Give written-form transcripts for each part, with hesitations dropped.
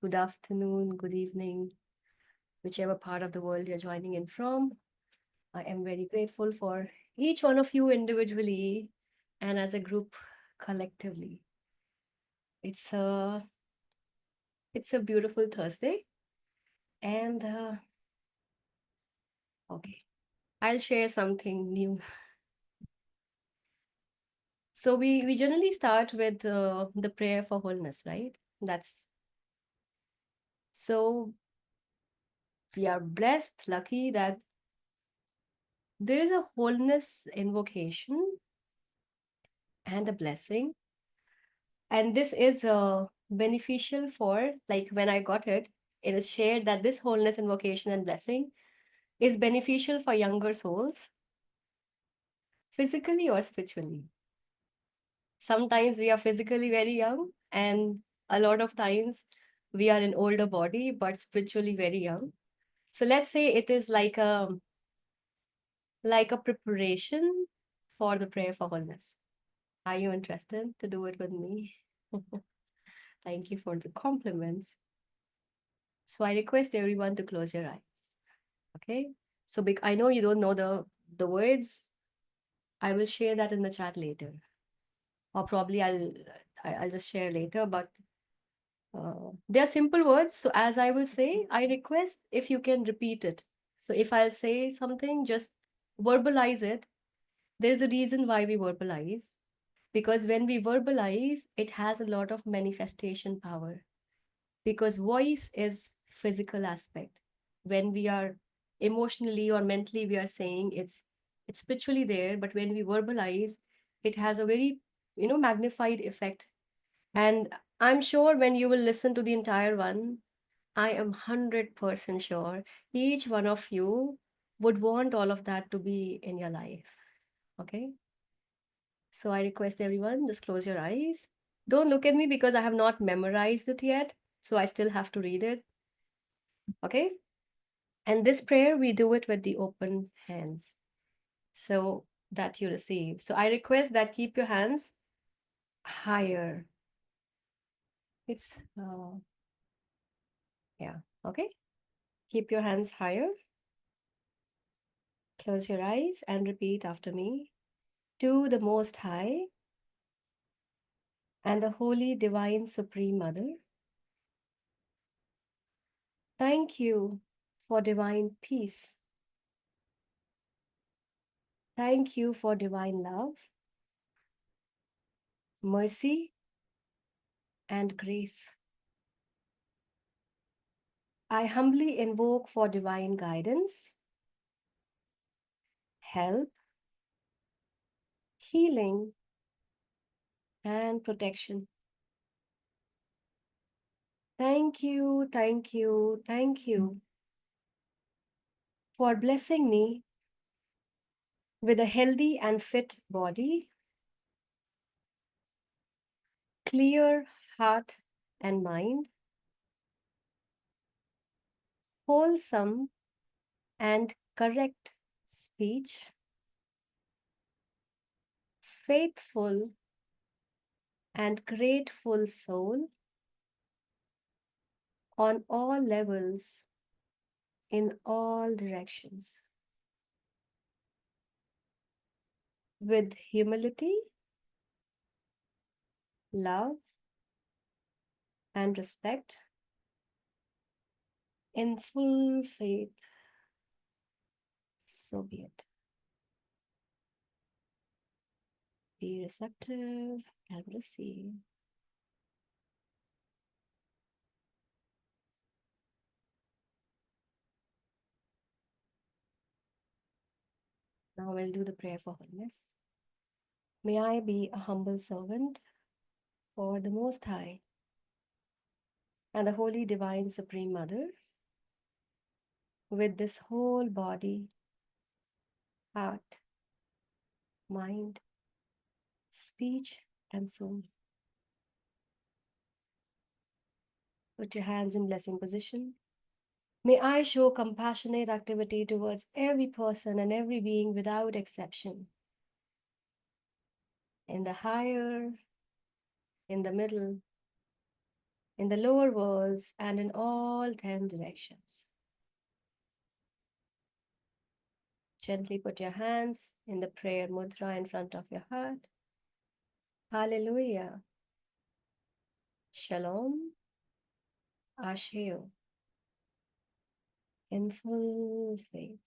good afternoon, good evening, whichever part of the world you're joining in from. I am very grateful for each one of you individually and as a group collectively. It's a it's a beautiful Thursday, and okay, I'll share something new. So we generally start with the prayer for wholeness, right? That's so we are blessed, lucky that there is a wholeness invocation and a blessing. And this is beneficial for, like, when I got it, it is shared that this wholeness invocation and blessing is beneficial for younger souls, physically or spiritually. Sometimes we are physically very young, and a lot of times we are in older body, but spiritually very young. So let's say it is like a preparation for the prayer for wholeness. Are you interested to do it with me? Thank you for the compliments. So I request everyone to close your eyes. Okay. So I know you don't know the words. I will share that in the chat later, or probably I'll just share later. But they are simple words. So as I will say, I request if you can repeat it. So if I'll say something, just verbalize it. There's a reason why we verbalize, because when we verbalize, it has a lot of manifestation power. Because voice is physical aspect. When we are emotionally or mentally, we are saying it's spiritually there, but when we verbalize, it has a very magnified effect. And I'm sure when you will listen to the entire one, I am 100% sure each one of you would want all of that to be in your life. Okay, so I request everyone, just close your eyes. Don't look at me because I have not memorized it yet, so I still have to read it. Okay. And this prayer, we do it with the open hands so that you receive. So I request that keep your hands higher. It's, yeah, okay. Keep your hands higher. Close your eyes and repeat after me. To the Most High and the Holy Divine Supreme Mother, thank you for divine peace. Thank you for divine love, mercy, and grace. I humbly invoke for divine guidance, help, healing, and protection. Thank you, thank you, thank you for blessing me with a healthy and fit body, clear heart and mind, wholesome and correct speech, faithful and grateful soul on all levels, in all directions, with humility, love, and respect, in full faith. So be it. Be receptive and receive. Now we'll do the prayer for wholeness. May I be a humble servant for the Most High and the Holy Divine Supreme Mother, with this whole body, heart, mind, speech, and soul. Put your hands in blessing position. May I show compassionate activity towards every person and every being without exception, in the higher, in the middle, in the lower worlds, and in all 10 directions. Gently put your hands in the prayer mudra in front of your heart. Hallelujah. Shalom. Asheo. In full faith.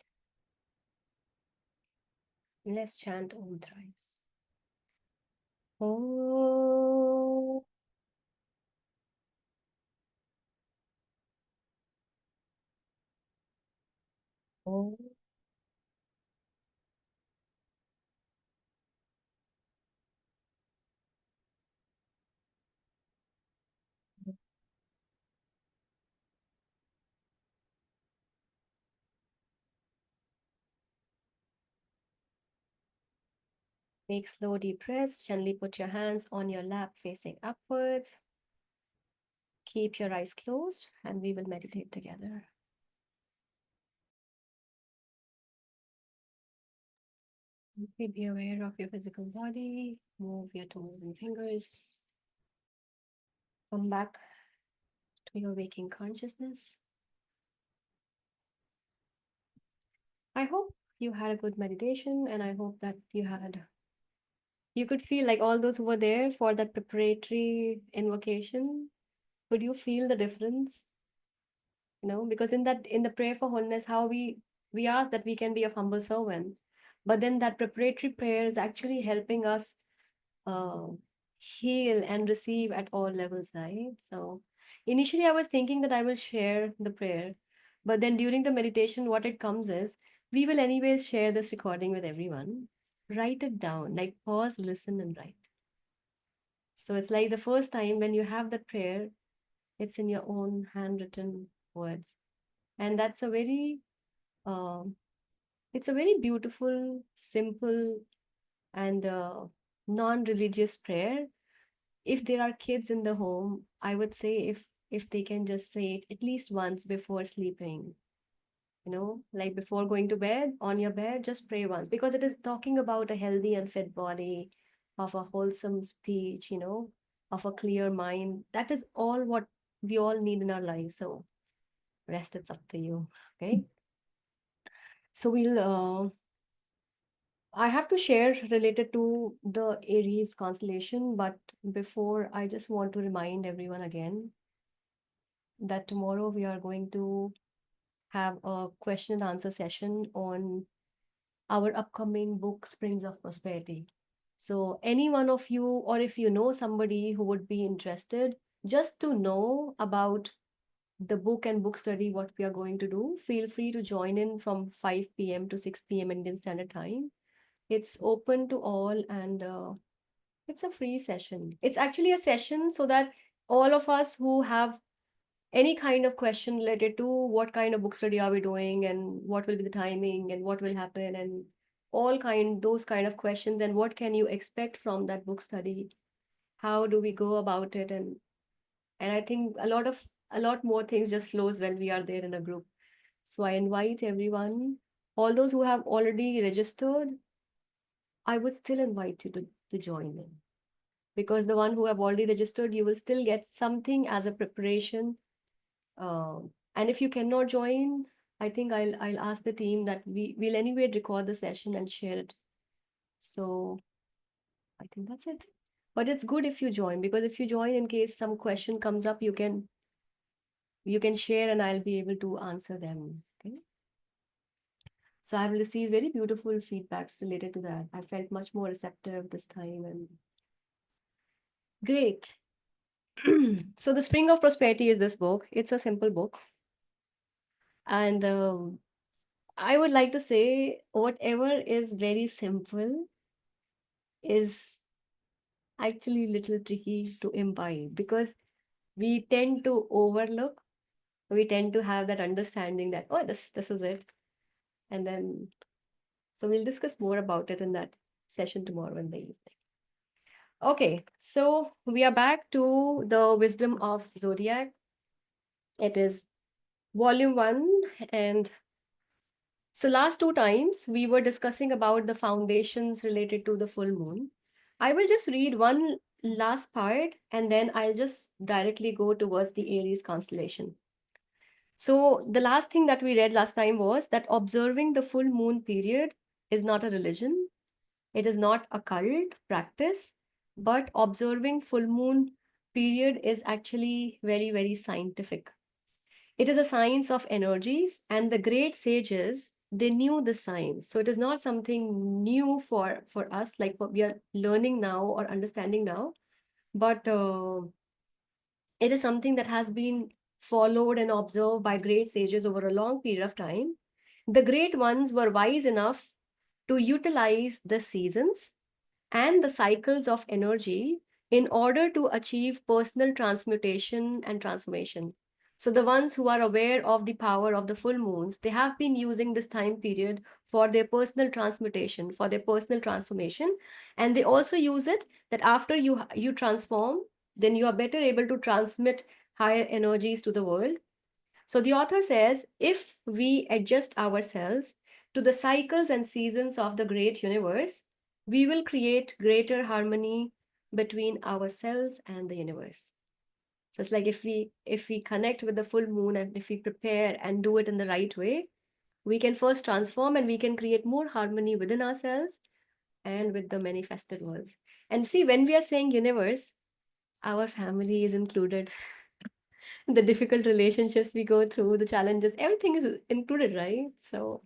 Let's chant Om thrice. Om. Om. Take slow deep breaths. Gently put your hands on your lap facing upwards. Keep your eyes closed and we will meditate together. Be aware of your physical body. Move your toes and fingers. Come back to your waking consciousness. I hope you had a good meditation and I hope that you could feel like all those who were there for that preparatory invocation. Could you feel the difference? Because in the prayer for wholeness, how we ask that we can be a humble servant, but then that preparatory prayer is actually helping us uh, heal and receive at all levels, right? So initially I was thinking that I will share the prayer, but then during the meditation what it comes is we will anyways share this recording with everyone. Write it down, like pause, listen, and write. So it's like the first time when you have that prayer, it's in your own handwritten words, and that's a very um it's a very beautiful, simple, and non-religious prayer. If there are kids in the home, I would say if they can just say it at least once before sleeping, like before going to bed, on your bed, just pray once, because it is talking about a healthy and fit body, of a wholesome speech, of a clear mind. That is all what we all need in our lives. So rest, it's up to you. Okay. So I have to share related to the Aries constellation, but before, I just want to remind everyone again that tomorrow we are going to have a question and answer session on our upcoming book, Springs of Prosperity. So, any one of you, or if you know somebody who would be interested, just to know about the book and book study, what we are going to do, feel free to join in from 5 p.m. to 6 p.m. Indian Standard Time. It's open to all, and it's a free session. It's actually a session so that all of us who have any kind of question related to what kind of book study are we doing and what will be the timing and what will happen and those kind of questions, and what can you expect from that book study, how do we go about it, and I think a lot more things just flows when we are there in a group. So I invite everyone, all those who have already registered, I would still invite you to join in, because the one who have already registered, you will still get something as a preparation. And if you cannot join, I think I'll ask the team that will anyway record the session and share it. So I think that's it. But it's good if you join, because if you join, in case some question comes up, you can share and I'll be able to answer them. Okay. So I've received very beautiful feedbacks related to that. I felt much more receptive this time, and great. So the Spring of Prosperity is this book. It's a simple book. And I would like to say whatever is very simple is actually little tricky to imbibe, because we tend to overlook, we tend to have that understanding that, oh, this is it. And then, so we'll discuss more about it in that session tomorrow in the evening. Okay, so we are back to the Wisdom of Zodiac. It is volume 1, and so last two times we were discussing about the foundations related to the full moon. I will just read one last part, and then I'll just directly go towards the Aries constellation. So the last thing that we read last time was that observing the full moon period is not a religion. It is not a cult practice, but observing full moon period is actually very, very scientific. It is a science of energies, and the great sages, they knew the science. So it is not something new for us, like what we are learning now or understanding now, but it is something that has been followed and observed by great sages over a long period of time. The great ones were wise enough to utilize the seasons and the cycles of energy in order to achieve personal transmutation and transformation. So, the ones who are aware of the power of the full moons, they have been using this time period for their personal transmutation, for their personal transformation. And they also use it that after you transform, then you are better able to transmit higher energies to the world. So the author says if we adjust ourselves to the cycles and seasons of the great universe, we will create greater harmony between ourselves and the universe. So it's like if we connect with the full moon and if we prepare and do it in the right way, we can first transform and we can create more harmony within ourselves and with the manifested worlds. And see, when we are saying universe, our family is included, the difficult relationships we go through, the challenges, everything is included, right? So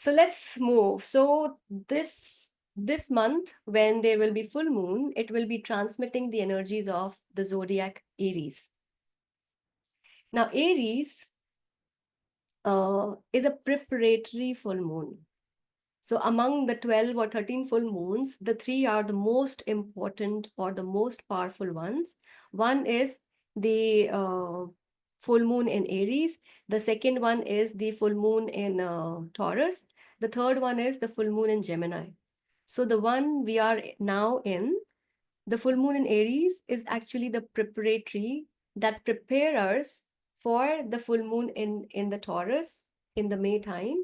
let's move. So this month, when there will be full moon, it will be transmitting the energies of the zodiac Aries. Now, Aries is a preparatory full moon. So among the 12 or 13 full moons, the three are the most important or the most powerful ones. One is the full moon in Aries. The second one is the full moon in Taurus. The third one is the full moon in Gemini. So the one we are now in, the full moon in Aries, is actually the preparatory that prepare us for the full moon in the Taurus in the May time,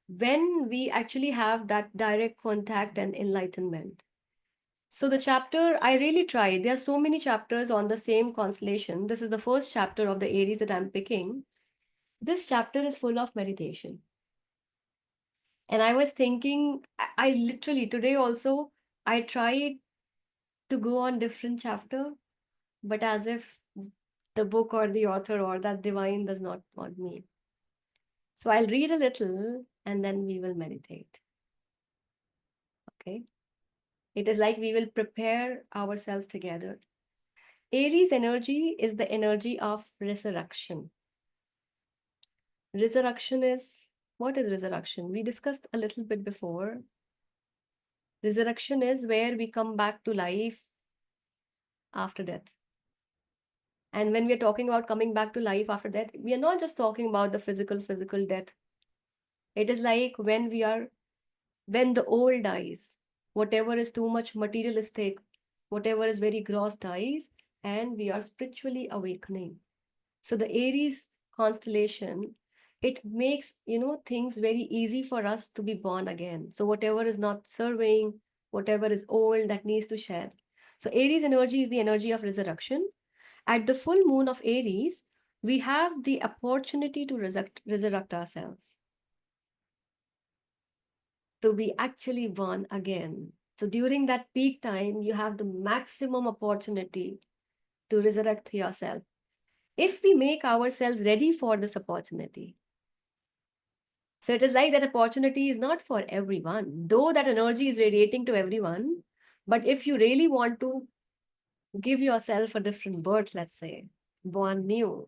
when we actually have that direct contact and enlightenment. So the chapter I really tried, there are so many chapters on the same constellation. This is the first chapter of the Aries that I'm picking. This chapter is full of meditation. And I was thinking, I literally today also, I tried to go on different chapter, but as if the book or the author or that divine does not want me. So I'll read a little and then we will meditate. Okay. It is like we will prepare ourselves together. Aries energy is the energy of resurrection. Resurrection is, what is resurrection? We discussed a little bit before. Resurrection is where we come back to life after death. And when we're talking about coming back to life after death, we are not just talking about the physical death. It is like when the old dies, whatever is too much materialistic, whatever is very gross dies, and we are spiritually awakening. So the Aries constellation, it makes, things very easy for us to be born again. So whatever is not serving, whatever is old, that needs to shed. So Aries energy is the energy of resurrection. At the full moon of Aries, we have the opportunity to resurrect ourselves, to be actually born again. So during that peak time, you have the maximum opportunity to resurrect yourself. If we make ourselves ready for this opportunity. So it is like that opportunity is not for everyone, though that energy is radiating to everyone. But if you really want to give yourself a different birth, let's say, born new,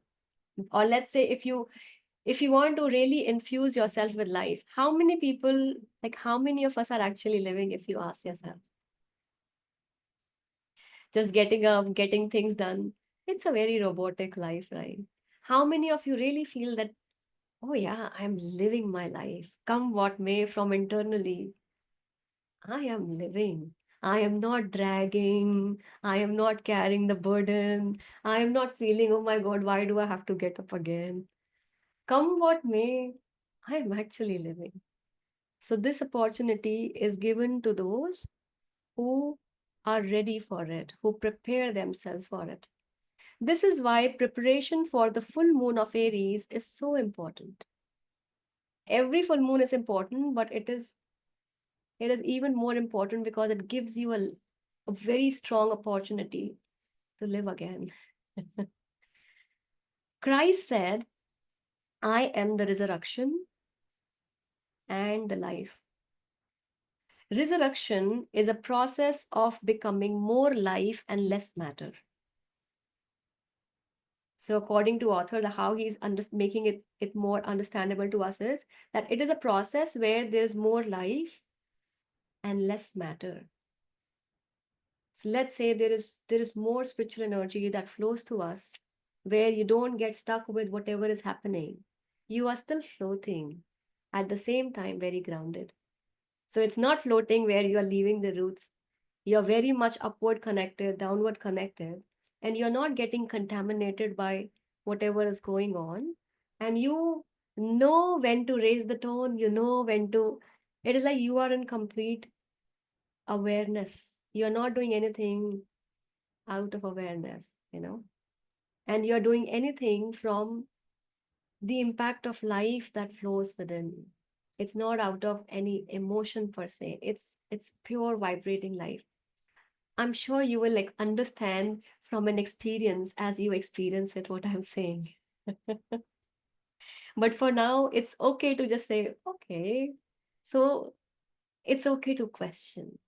or let's say if you want to really infuse yourself with life, how many people, like how many of us are actually living, if you ask yourself? Just getting up, getting things done. It's a very robotic life, right? How many of you really feel that, oh yeah, I'm living my life, come what may from internally? I am living. I am not dragging. I am not carrying the burden. I am not feeling, oh my God, why do I have to get up again? Come what may, I am actually living. So this opportunity is given to those who are ready for it, who prepare themselves for it. This is why preparation for the full moon of Aries is so important. Every full moon is important, but it is even more important because it gives you a very strong opportunity to live again. Christ said, I am the resurrection and the life. Resurrection is a process of becoming more life and less matter. So, according to author, how he's making it more understandable to us is that it is a process where there's more life and less matter. So let's say there is more spiritual energy that flows to us, where you don't get stuck with whatever is happening. You are still floating, at the same time very grounded. So it's not floating where you are leaving the roots. You're very much upward connected, downward connected, and you're not getting contaminated by whatever is going on. And you know when to raise the tone, you know when to. It is like you are in complete awareness. You're not doing anything out of awareness. And you're doing anything from the impact of life that flows within. It's not out of any emotion per se. It's pure vibrating life. I'm sure you will like understand from an experience as you experience it what I'm saying. But for now, it's okay to just say, okay. So it's okay to question.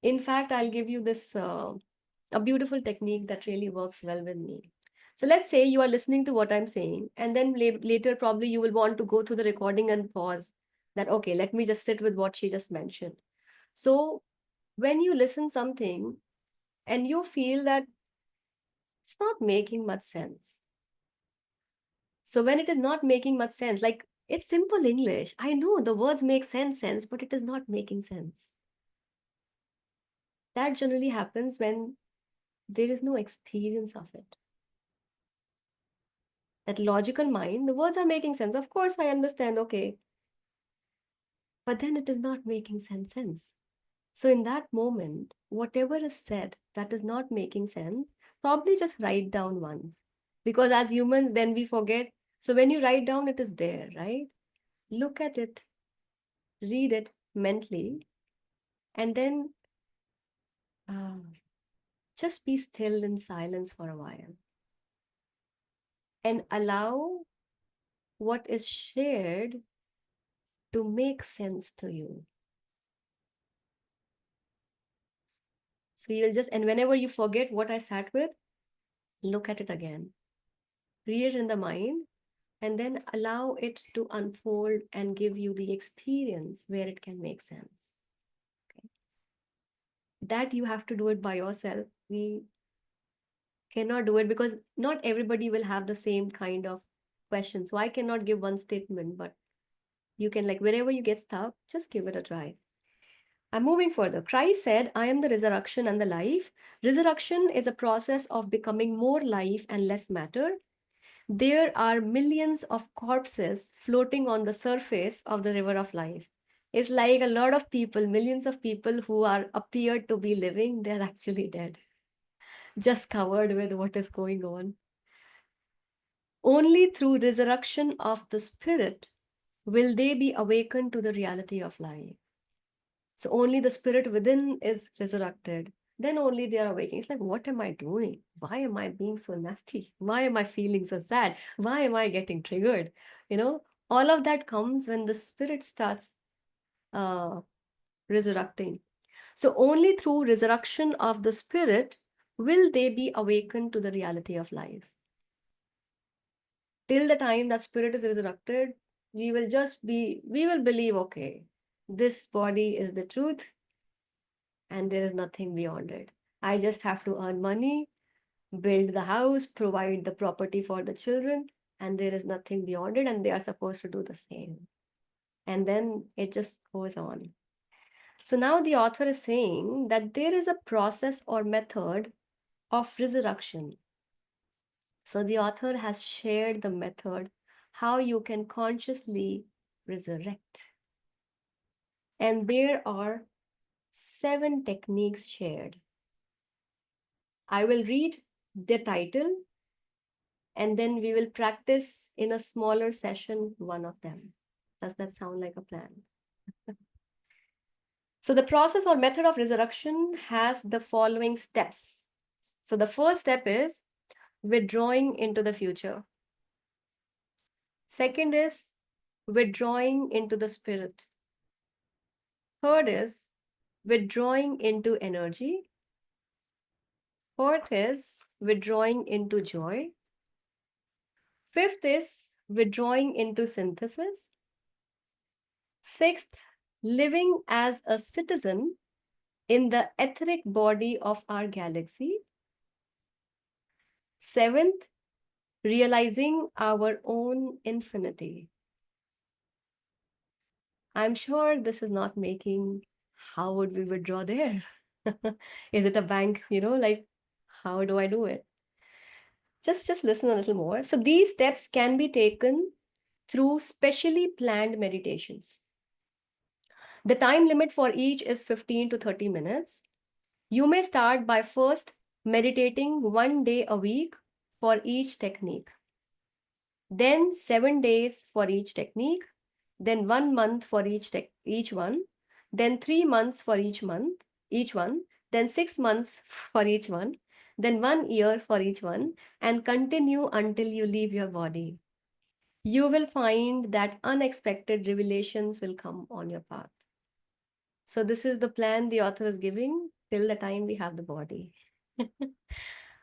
In fact, I'll give you this a beautiful technique that really works well with me. So let's say you are listening to what I'm saying, and then later probably you will want to go through the recording and pause that, okay, let me just sit with what she just mentioned. So when you listen something and you feel that it's not making much sense. So when it is not making much sense, like it's simple English. I know the words make sense, but it is not making sense. That generally happens when there is no experience of it. That logical mind, the words are making sense. Of course, I understand, okay, but then it is not making sense. So, in that moment, whatever is said that is not making sense, probably just write down once. Because as humans, then we forget. So, when you write down, it is there, right? Look at it, read it mentally, and then uh, just be still in silence for a while and allow what is shared to make sense to you. So you'll just, and whenever you forget what I sat with, look at it again, read it in the mind, and then allow it to unfold and give you the experience where it can make sense. Okay. That you have to do it by yourself. We cannot do it because not everybody will have the same kind of question. So I cannot give one statement, but you can, like, wherever you get stuck, just give it a try. I'm moving further. Christ said, I am the resurrection and the life. Resurrection is a process of becoming more life and less matter. There are millions of corpses floating on the surface of the river of life. It's like a lot of people, millions of people who are appeared to be living, they're actually dead, just covered with what is going on. Only through resurrection of the spirit will they be awakened to the reality of life. So only the spirit within is resurrected. Then only they are awakening. It's like, what am I doing? Why am I being so nasty? Why am I feeling so sad? Why am I getting triggered? All of that comes when the spirit starts uh, resurrecting. So only through resurrection of the spirit will they be awakened to the reality of life. Till the time that spirit is resurrected, we will believe, okay, this body is the truth and there is nothing beyond it. I just have to earn money, build the house, provide the property for the children, and there is nothing beyond it, and they are supposed to do the same. And then it just goes on. So now the author is saying that there is a process or method of resurrection. So the author has shared the method how you can consciously resurrect. And there are 7 techniques shared. I will read the title and then we will practice in a smaller session one of them. Does that sound like a plan? So the process or method of resurrection has the following steps. So the first step is withdrawing into the future. Second is withdrawing into the spirit. Third is withdrawing into energy. Fourth is withdrawing into joy. Fifth is withdrawing into synthesis. Sixth, living as a citizen in the etheric body of our galaxy. Seventh, realizing our own infinity. I'm sure this is not making how would we withdraw there? Is it a bank, like how do I do it? Just listen a little more. So these steps can be taken through specially planned meditations. The time limit for each is 15 to 30 minutes. You may start by first meditating 1 day a week for each technique, then 7 days for each technique, then 1 month for each one, then 3 months for each one, then 6 months for each one, then 1 year for each one, and continue until you leave your body. You will find that unexpected revelations will come on your path. So this is the plan the author is giving till the time we have the body.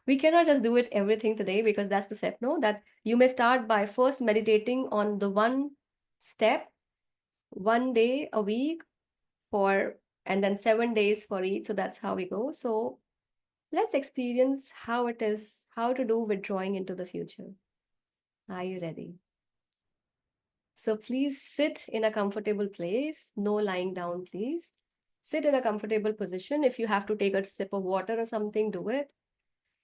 We cannot just do it everything today because that's the step, no? That you may start by first meditating on the one step, 1 day a week for, and then 7 days for each. So that's how we go. So let's experience how it is, how to do withdrawing into the future. Are you ready? So please sit in a comfortable place, no lying down, please. Sit in a comfortable position. If you have to take a sip of water or something, do it.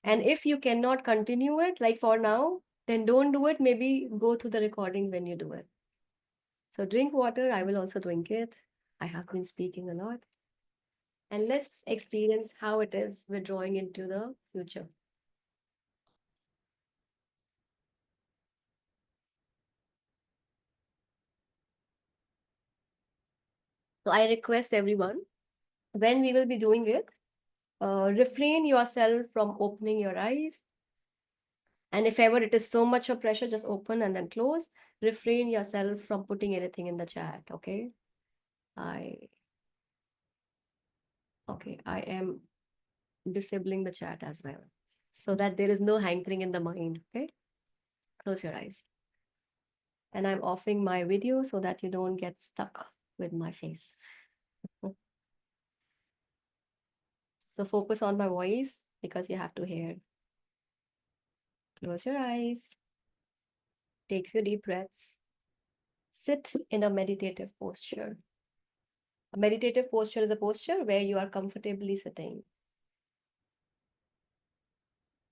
And if you cannot continue it, like for now, then don't do it. Maybe go through the recording when you do it. So drink water. I will also drink it. I have been speaking a lot. And let's experience how it is withdrawing into the future. So I request everyone, when we will be doing it, refrain yourself from opening your eyes. And if ever it is so much of pressure, just open and then close. Refrain yourself from putting anything in the chat, okay? I I am disabling the chat as well so that there is no hankering in the mind, okay? Close your eyes. And I'm offing my video so that you don't get stuck with my face. So focus on my voice because you have to hear. Close your eyes. Take a few deep breaths. Sit in a meditative posture. A meditative posture is a posture where you are comfortably sitting.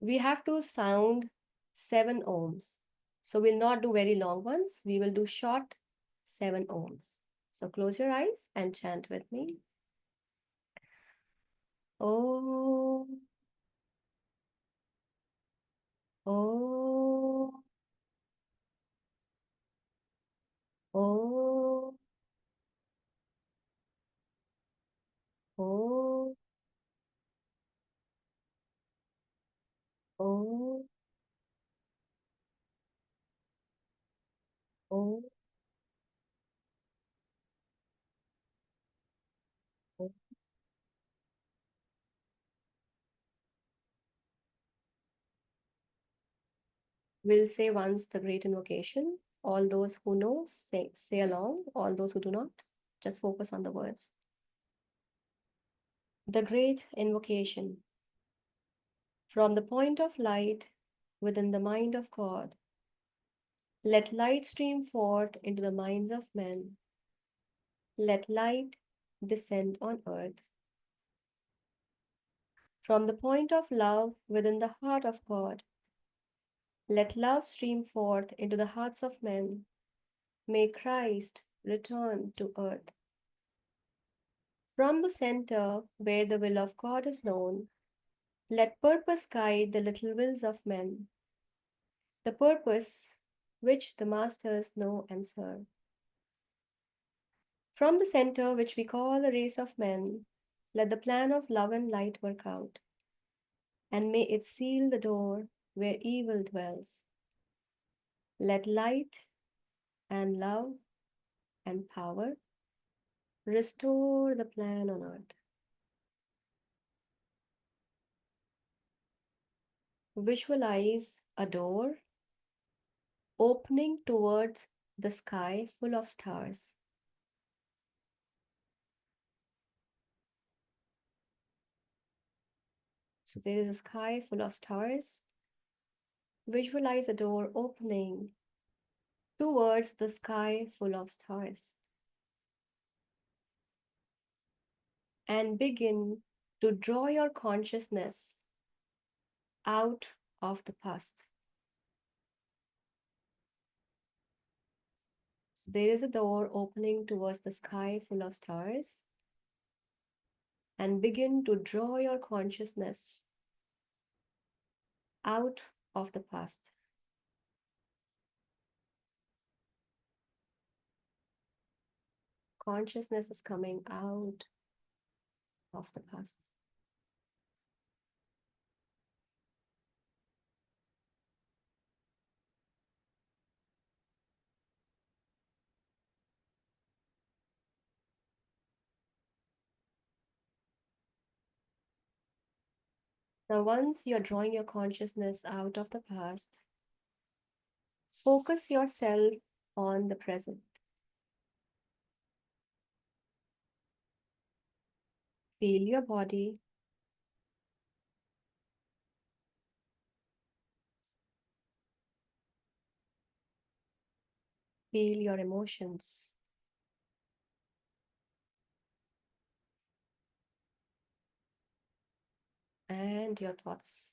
We have to sound 7 ohms. So we'll not do very long ones. We will do short 7 ohms. So close your eyes and chant with me. Oh, oh, oh, oh, oh, oh, oh. We'll say once the great invocation. All those who know, say along. All those who do not, just focus on the words. The great invocation. From the point of light within the mind of God, let light stream forth into the minds of men. Let light descend on earth. From the point of love within the heart of God, let love stream forth into the hearts of men. May Christ return to earth. From the center, where the will of God is known, let purpose guide the little wills of men, the purpose which the masters know and serve. From the center, which we call the race of men, let the plan of love and light work out, and may it seal the door where evil dwells. Let light and love and power restore the plan on earth. Visualize a door opening towards the sky full of stars. So there is a sky full of stars. Visualize a door opening towards the sky full of stars and begin to draw your consciousness out of the past. There is a door opening towards the sky full of stars and begin to draw your consciousness out of the past. Consciousness is coming out of the past. Now, once you're drawing your consciousness out of the past, focus yourself on the present. Feel your body. Feel your emotions. And your thoughts.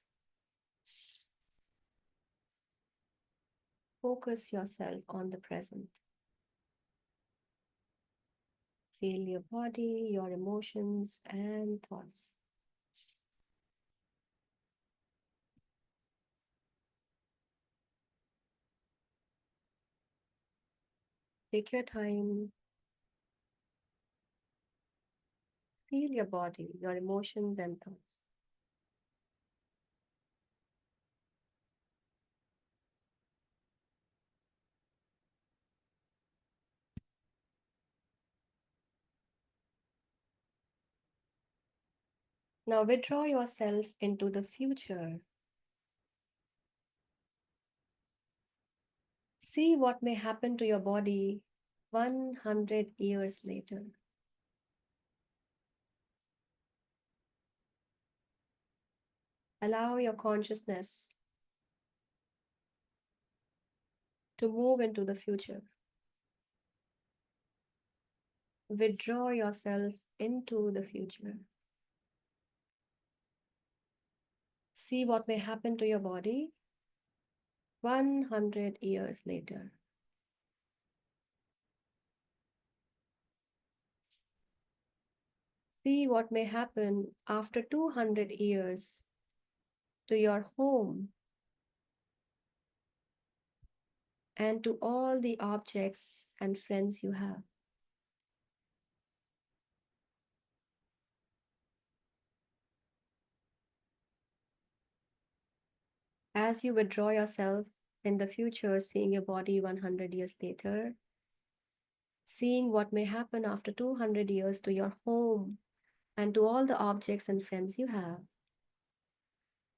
Focus yourself on the present. Feel your body, your emotions, and thoughts. Take your time. Feel your body, your emotions, and thoughts. Now withdraw yourself into the future. See what may happen to your body 100 years later. Allow your consciousness to move into the future. Withdraw yourself into the future. See what may happen to your body 100 years later. See what may happen after 200 years to your home and to all the objects and friends you have. As you withdraw yourself in the future, seeing your body 100 years later, seeing what may happen after 200 years to your home and to all the objects and friends you have,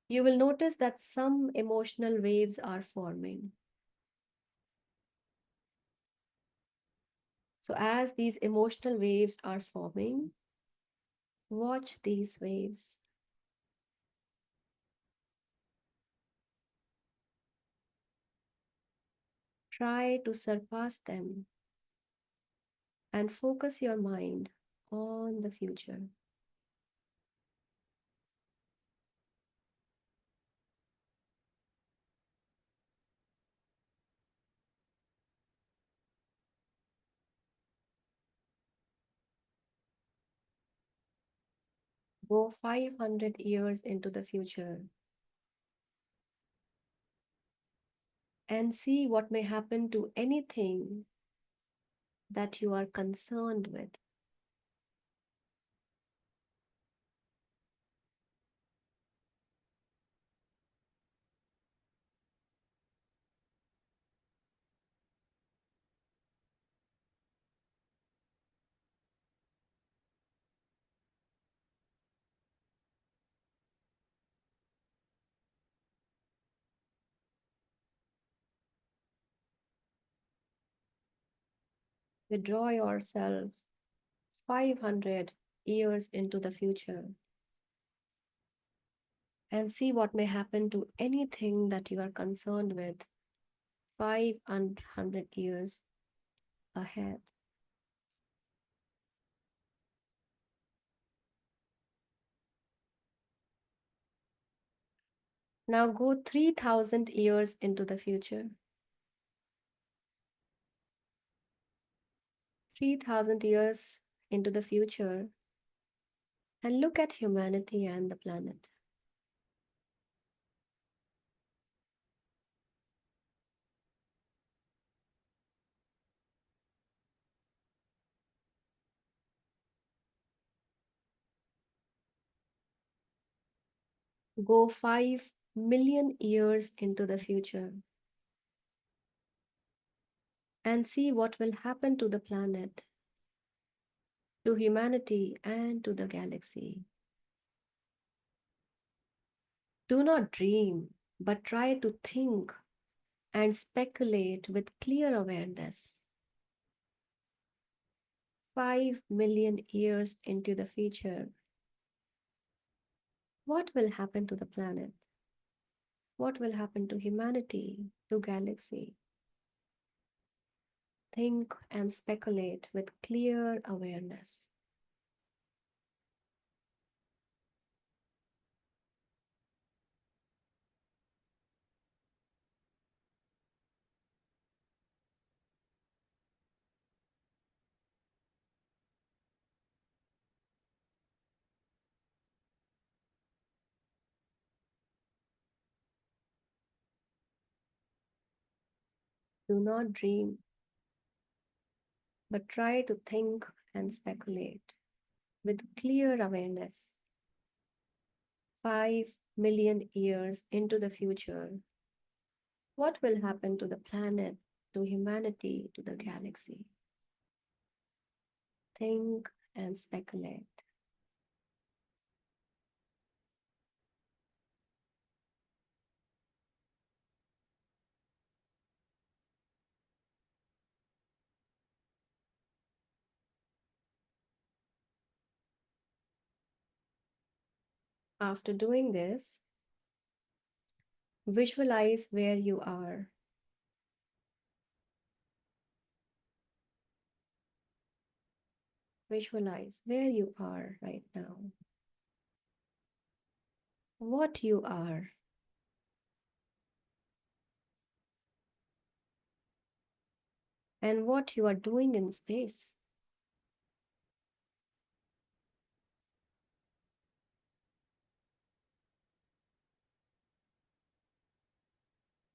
you will notice that some emotional waves are forming. So, as these emotional waves are forming, watch these waves. Try to surpass them and focus your mind on the future. Go 500 years into the future and see what may happen to anything that you are concerned with. Withdraw yourself 500 years into the future and see what may happen to anything that you are concerned with 500 years ahead. Now go 3,000 years into the future. 3,000 years into the future and look at humanity and the planet. Go 5 million years into the future and see what will happen to the planet, to humanity, and to the galaxy. Do not dream, but try to think and speculate with clear awareness. 5 million years into the future, what will happen to the planet? What will happen to humanity, to galaxy? Think and speculate with clear awareness. Do not dream, but try to think and speculate with clear awareness. 5 million years into the future, what will happen to the planet, to humanity, to the galaxy? Think and speculate. After doing this, visualize where you are. Visualize where you are right now, what you are, and what you are doing in space.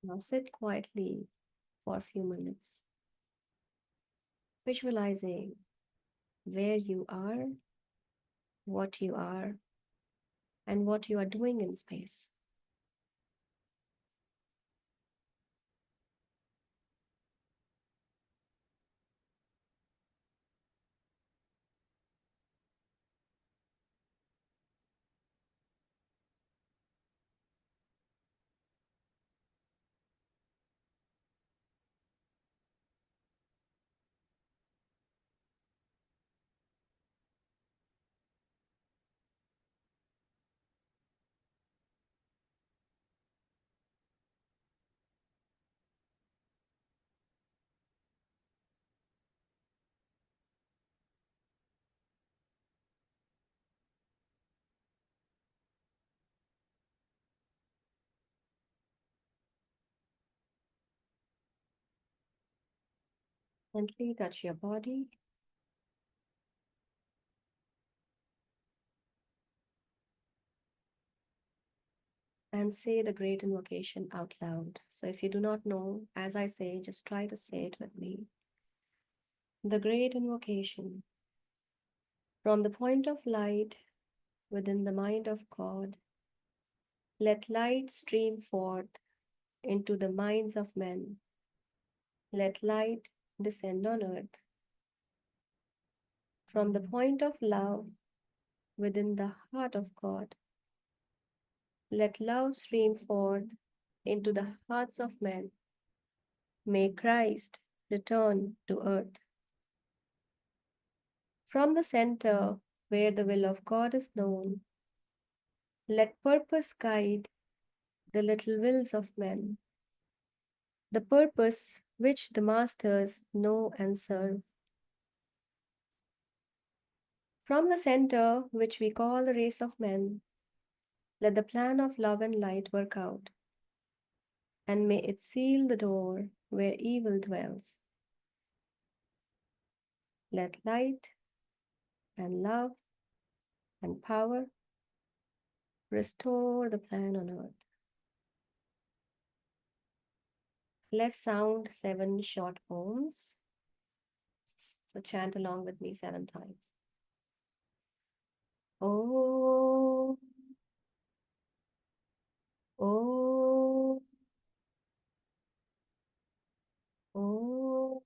Now sit quietly for a few minutes, visualizing where you are, what you are, and what you are doing in space. Gently touch your body. and say the great invocation out loud. So if you do not know, as I say, just try to say it with me. The great invocation from the point of light within the mind of God, let light stream forth into the minds of men. Let light descend on earth. From the point of love within the heart of God, let love stream forth into the hearts of men. May Christ return to earth. From the center where the will of God is known, let purpose guide the little wills of men, the purpose which the masters know and serve. From the center which we call the race of men, let the plan of love and light work out, and may it seal the door where evil dwells. Let light and love and power restore the plan on earth. Let's sound 7 short ohms. So chant along with me 7 times. Oh, oh, oh,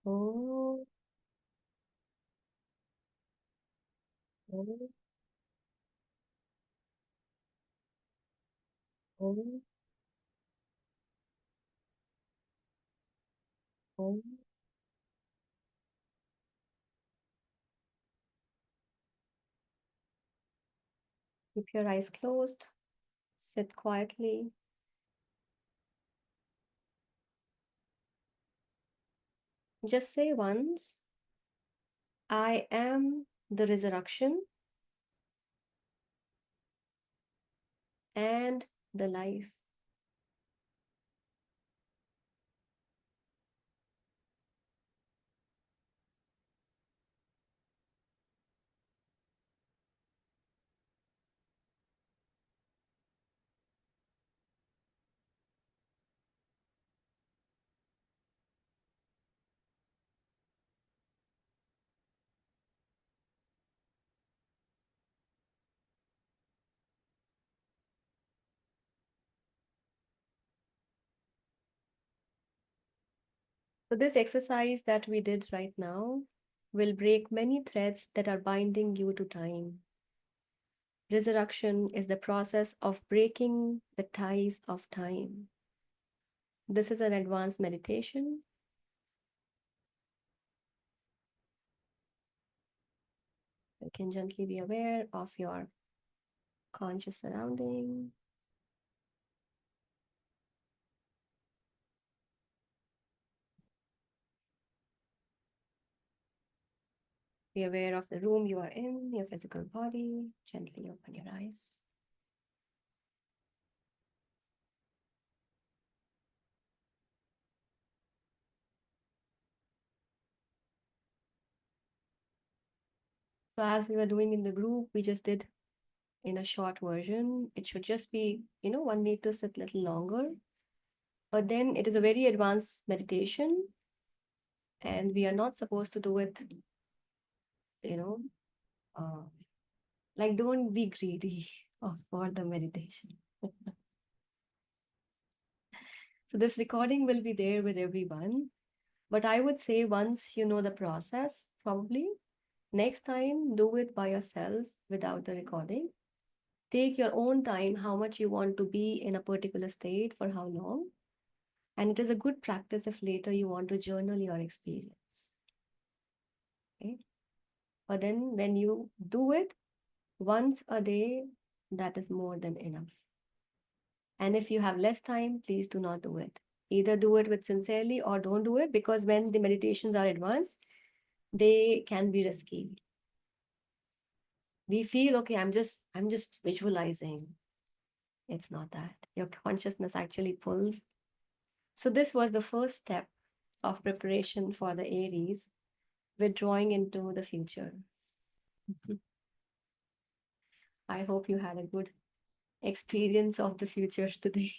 oh, oh, oh, oh. Keep your eyes closed. Sit quietly. Just say once, I am the resurrection and the life. So, this exercise that we did right now will break many threads that are binding you to time. Resurrection is the process of breaking the ties of time. This is an advanced meditation. You can gently be aware of your conscious surrounding. Be aware of the room you are in, your physical body. Gently open your eyes. So, as we were doing in the group, we just did in a short version. It should just be, one need to sit a little longer. But then it is a very advanced meditation, and we are not supposed to do it, you know, uh, like don't be greedy for the meditation. So this recording will be there with everyone. But I would say once you know the process, probably next time do it by yourself without the recording. Take your own time, how much you want to be in a particular state for how long. And it is a good practice if later you want to journal your experience. Okay. But then when you do it once a day, that is more than enough. And if you have less time, please do not do it. Either do it with sincerely or don't do it, because when the meditations are advanced, they can be risky. We feel, okay, I'm just visualizing. It's not that. Your consciousness actually pulls. So this was the first step of preparation for the Aries, withdrawing into the future. I hope you had a good experience of the future today.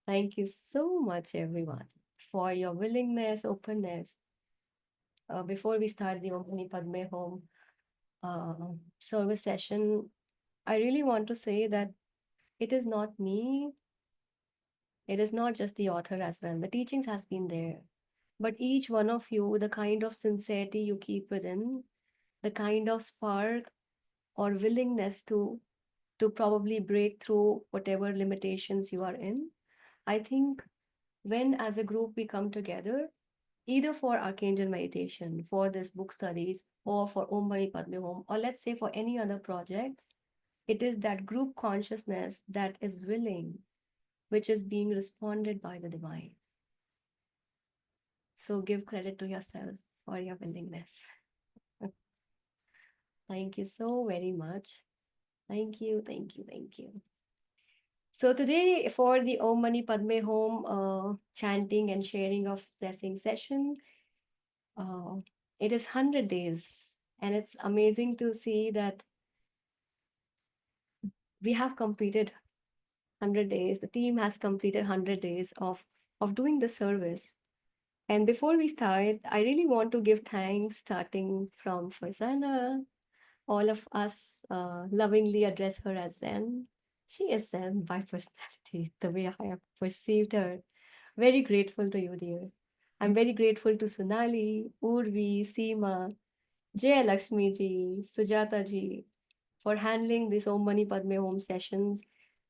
Thank you so much, everyone, for your willingness, openness. Before we start the Omni Padme Home service session, I really want to say that it is not me, it is not just the author as well. The teachings has been there. But each one of you, the kind of sincerity you keep within, the kind of spark or willingness to probably break through whatever limitations you are in. I think when as a group we come together, either for Archangel meditation, for this book studies, or for Om Mani Padme Hum, or let's say for any other project, it is that group consciousness that is willing, which is being responded by the divine. So give credit to yourself for your willingness. Thank you so very much. Thank you, thank you, thank you. So today for the Om Mani Padme Hum chanting and sharing of blessing session, uh, it is 100 days. And it's amazing to see that we have completed 100 days. The team has completed 100 days of doing the service. And before we start, I really want to give thanks starting from Farzana. All of us lovingly address her as Zen. She is Zen by personality, the way I have perceived her. Very grateful to you, dear. I'm very grateful to Sonali, Urvi, Seema, Jaya Lakshmi ji, Sujata ji for handling this Om Mani Padme Home sessions.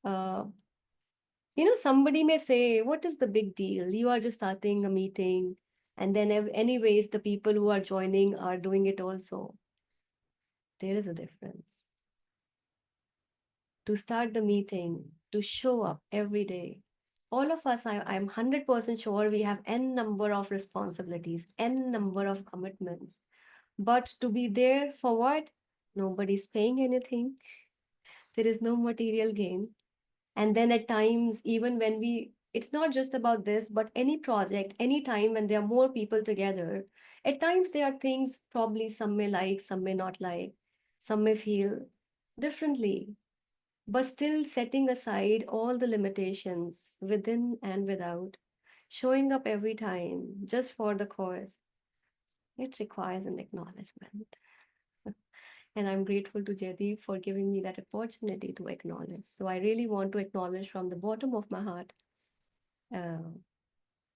Uh, somebody may say, what is the big deal? You are just starting a meeting. And then, anyways, the people who are joining are doing it also. There is a difference. To start the meeting, to show up every day. All of us, I'm 100% sure we have n number of responsibilities, n number of commitments. But to be there for what? Nobody's paying anything. There is no material gain. And then at times, even when it's not just about this, but any project, any time when there are more people together, at times there are things probably some may like, some may not like, some may feel differently, but still setting aside all the limitations within and without, showing up every time just for the cause, it requires an acknowledgement. And I'm grateful to Jaydeep for giving me that opportunity to acknowledge. So I really want to acknowledge from the bottom of my heart uh,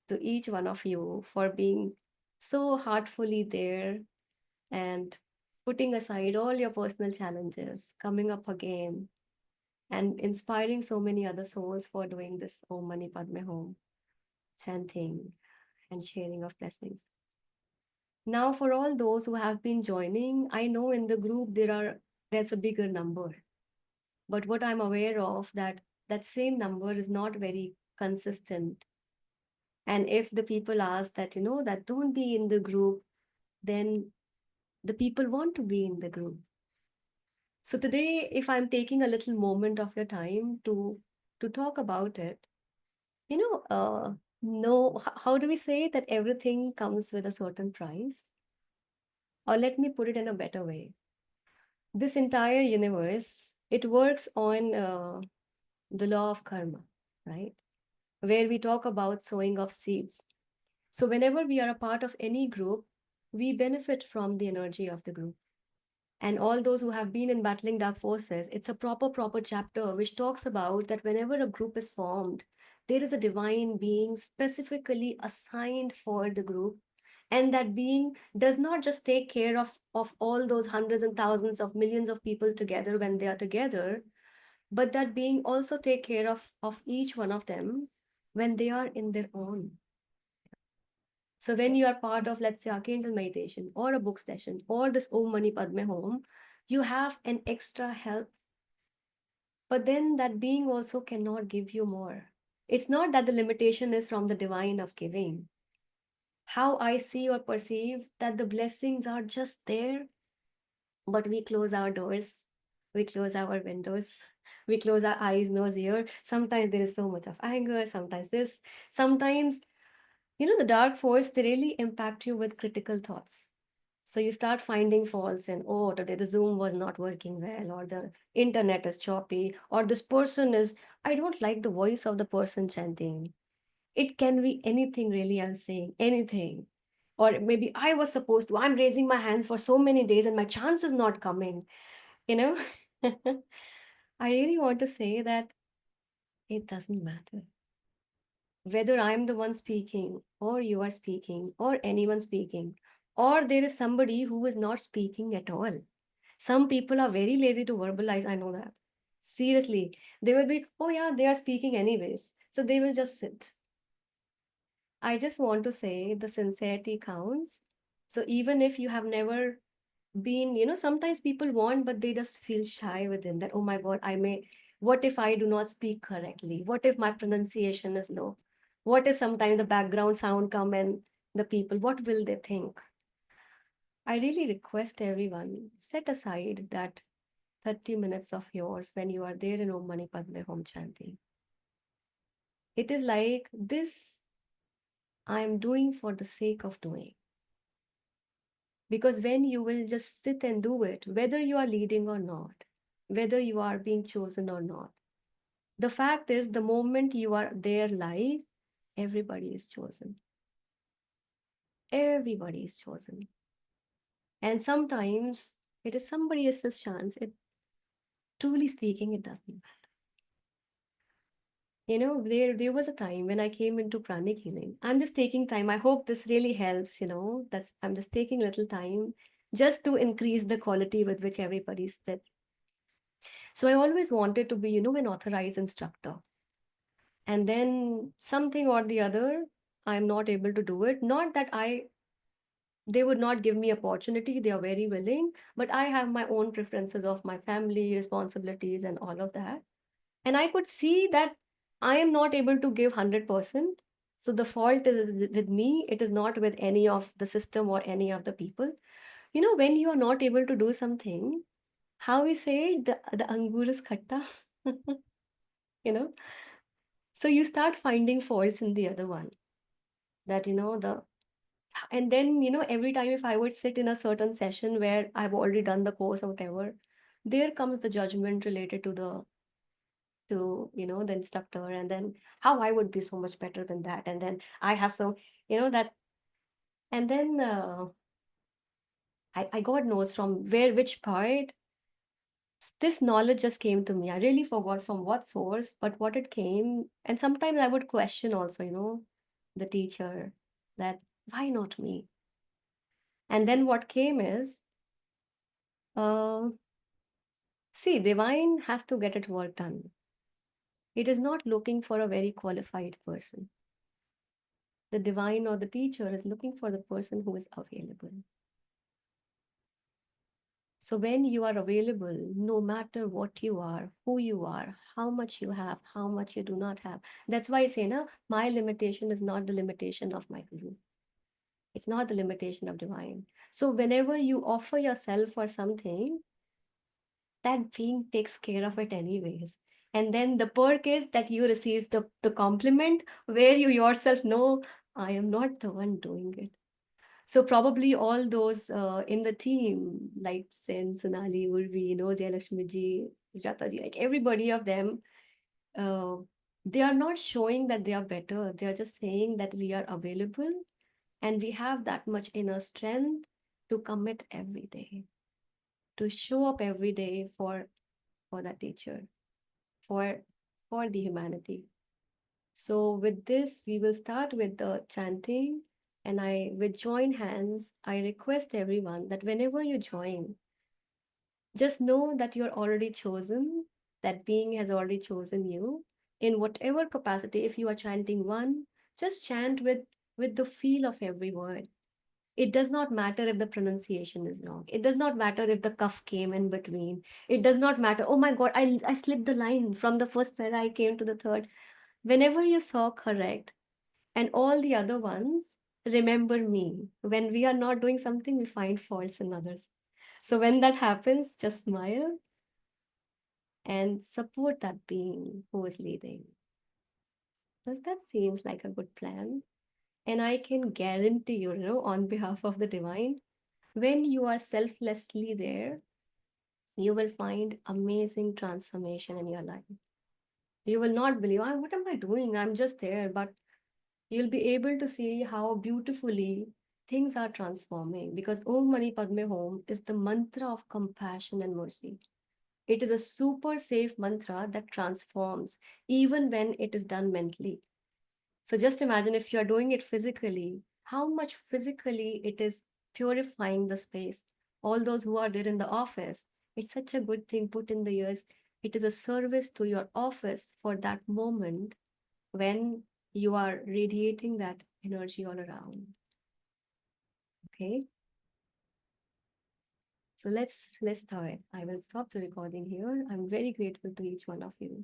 to each one of you for being so heartfully there and putting aside all your personal challenges, coming up again, and inspiring so many other souls for doing this Om Mani Padme Hum, chanting and sharing of blessings. Now, for all those who have been joining, I know in the group there's a bigger number. But what I'm aware of that same number is not very consistent. And if the people ask that, that don't be in the group, then the people want to be in the group. So today, if I'm taking a little moment of your time to talk about it, you know, no, how do we say that everything comes with a certain price? Or let me put it in a better way. This entire universe, it works on the law of karma, right? Where we talk about sowing of seeds. So, whenever we are a part of any group, we benefit from the energy of the group. And all those who have been in battling dark forces, it's a proper chapter which talks about that whenever a group is formed, there is a divine being specifically assigned for the group. And that being does not just take care of all those hundreds and thousands of millions of people together when they are together, but that being also take care of each one of them when they are in their own. So when you are part of, let's say, Archangel meditation or a book session or this Om Mani Padme Home, you have an extra help. But then that being also cannot give you more. It's not that the limitation is from the divine of giving. How I see or perceive that the blessings are just there, but we close our doors, we close our windows, we close our eyes, nose, ear. Sometimes there is so much of anger, sometimes this, sometimes the dark force, they really impact you with critical thoughts. So you start finding faults in, oh, today the Zoom was not working well, or the internet is choppy, or this person is, I don't like the voice of the person chanting. It can be anything really, I'm saying, anything. Or maybe I was supposed to, I'm raising my hands for so many days and my chance is not coming, you know? I really want to say that it doesn't matter whether I'm the one speaking, or you are speaking, or anyone speaking, or there is somebody who is not speaking at all. Some people are very lazy to verbalize, I know that. Seriously, they will be, oh yeah, they are speaking anyways. So they will just sit. I just want to say the sincerity counts. So even if you have never been, sometimes people want, but they just feel shy within that, oh my God, what if I do not speak correctly? What if my pronunciation is low? What if sometimes the background sound come and the people, what will they think? I really request everyone, set aside that 30 minutes of yours when you are there in Om Mani Padme Hum Chanti. It is like this I am doing for the sake of doing. Because when you will just sit and do it, whether you are leading or not, whether you are being chosen or not, the fact is, the moment you are there live, everybody is chosen. Everybody is chosen. And sometimes it is somebody else's chance. It truly speaking, it doesn't matter. There was a time when I came into pranic healing. I'm just taking time. I hope this really helps. That's I'm just taking little time just to increase the quality with which everybody's there. So I always wanted to be, an authorized instructor. And then something or the other, I'm not able to do it. Not that they would not give me opportunity. They are very willing, but I have my own preferences of my family, responsibilities, and all of that. And I could see that I am not able to give 100%. So the fault is with me. It is not with any of the system or any of the people. When you are not able to do something, how we say it, the angur is khatta. you know so you start finding faults in the other one, that the and then every time if I would sit in a certain session where I've already done the course or whatever, there comes the judgment related to the instructor, and then how I would be so much better than that, and then I have so that, and then I God knows from where, which part this knowledge just came to me. I really forgot from what source, but what it came. And sometimes I would question also, the teacher, that why not me? And then what came is, uh, see, divine has to get its work done. It is not looking for a very qualified person. The divine or the teacher is looking for the person who is available. So when you are available, no matter what you are, who you are, how much you have, how much you do not have. That's why I say, na, my limitation is not the limitation of my guru. It's not the limitation of divine. So whenever you offer yourself for something, that being takes care of it anyways. And then the perk is that you receive the compliment where you yourself know, I am not the one doing it. So probably all those in the team, like Sen, Sonali, Urvi, Jayalakshmi ji, Sujata ji, like everybody of them, uh, they are not showing that they are better. They are just saying that we are available and we have that much inner strength to commit every day, to show up every day for that teacher, for for the humanity. So with this, we will start with the chanting. And with join hands, I request everyone that whenever you join, just know that you're already chosen, that being has already chosen you in whatever capacity. If you are chanting one, just chant with the feel of every word. It does not matter if the pronunciation is wrong. It does not matter if the cuff came in between. It does not matter. Oh my God, I slipped the line from the first para, I came to the third. Whenever you saw correct, and all the other ones, remember me. When we are not doing something, we find faults in others. So when that happens, just smile and support that being who is leading. Does that seems like a good plan? And I can guarantee you, on behalf of the divine, When you are selflessly there, you will find amazing transformation in your life. You will not believe, "Ah, what am I doing? I'm just there." But you'll be able to see how beautifully things are transforming, because Om Mani Padme Hum is the mantra of compassion and mercy. It is a super safe mantra that transforms even when it is done mentally. So just imagine if you are doing it physically, how much physically it is purifying the space. All those who are there in the office, it's such a good thing put in the ears. It is a service to your office for that moment when you are radiating that energy all around. Okay, so let's start. I will stop the recording here. I'm very grateful to each one of you.